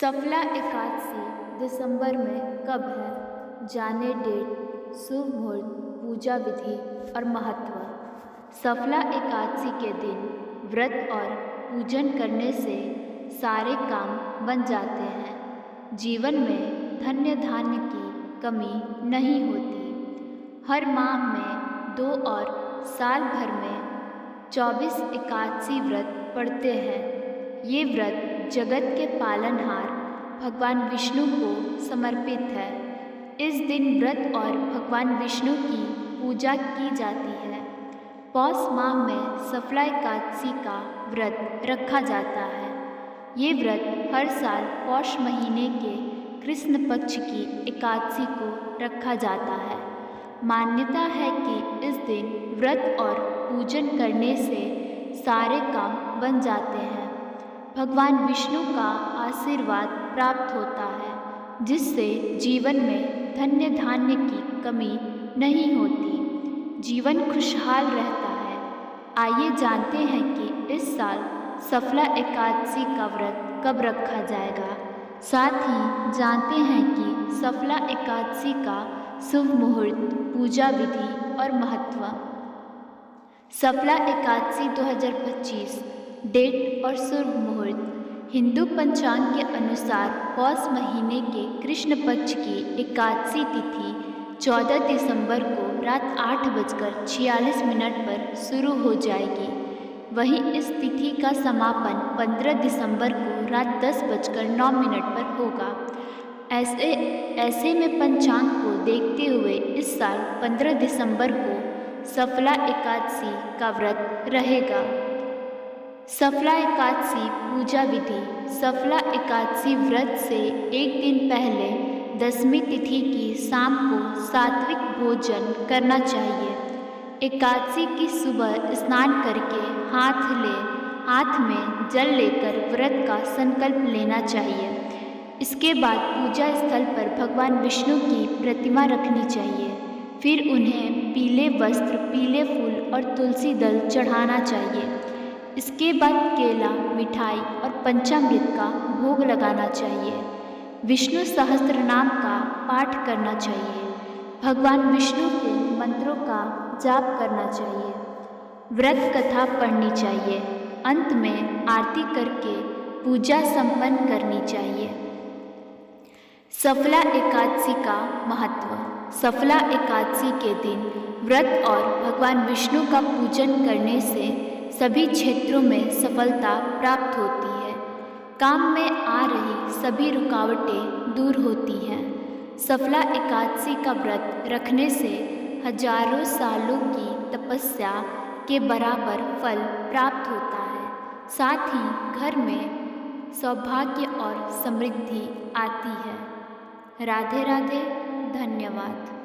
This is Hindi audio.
सफला एकादशी दिसंबर में कब है? जाने डेट, शुभ मुहूर्त, पूजा विधि और महत्व। सफला एकादशी के दिन व्रत और पूजन करने से सारे काम बन जाते हैं। जीवन में धन्य धान्य की कमी नहीं होती। हर माह में 2 और साल भर में 24 एकादशी व्रत पड़ते हैं। ये व्रत जगत के पालनहार भगवान विष्णु को समर्पित है। इस दिन व्रत और भगवान विष्णु की पूजा की जाती है। पौष माह में सफला एकादशी का व्रत रखा जाता है। ये व्रत हर साल पौष महीने के कृष्ण पक्ष की एकादशी को रखा जाता है। मान्यता है कि इस दिन व्रत और पूजन करने से सारे काम बन जाते हैं। भगवान विष्णु का आशीर्वाद प्राप्त होता है, जिससे जीवन में धन्य धान्य की कमी नहीं होती। जीवन खुशहाल रहता है। आइए जानते हैं कि इस साल सफला एकादशी का व्रत कब रखा जाएगा। साथ ही जानते हैं कि सफला एकादशी का शुभ मुहूर्त, पूजा विधि और महत्व। सफला एकादशी 2025 डेट और शुभ मुहूर्त। हिंदू पंचांग के अनुसार पौष महीने के कृष्ण पक्ष की एकादशी तिथि 14 दिसंबर को रात 8:46 पर शुरू हो जाएगी। वहीं इस तिथि का समापन 15 दिसंबर को रात 10:09 पर होगा। ऐसे में पंचांग को देखते हुए इस साल 15 दिसंबर को सफला एकादशी का व्रत रहेगा। सफला एकादशी पूजा विधि। सफला एकादशी व्रत से एक दिन पहले 10वीं तिथि की शाम को सात्विक भोजन करना चाहिए। एकादशी की सुबह स्नान करके हाथ में जल लेकर व्रत का संकल्प लेना चाहिए। इसके बाद पूजा स्थल पर भगवान विष्णु की प्रतिमा रखनी चाहिए। फिर उन्हें पीले वस्त्र, पीले फूल और तुलसी दल चढ़ाना चाहिए। इसके बाद केला, मिठाई और पंचामृत का भोग लगाना चाहिए। विष्णु सहस्त्र नाम का पाठ करना चाहिए। भगवान विष्णु के मंत्रों का जाप करना चाहिए। व्रत कथा पढ़नी चाहिए। अंत में आरती करके पूजा संपन्न करनी चाहिए। सफला एकादशी का महत्व। सफला एकादशी के दिन व्रत और भगवान विष्णु का पूजन करने से सभी क्षेत्रों में सफलता प्राप्त होती है। काम में आ रही सभी रुकावटें दूर होती हैं। सफला एकादशी का व्रत रखने से हजारों सालों की तपस्या के बराबर फल प्राप्त होता है। साथ ही घर में सौभाग्य और समृद्धि आती है। राधे राधे, धन्यवाद।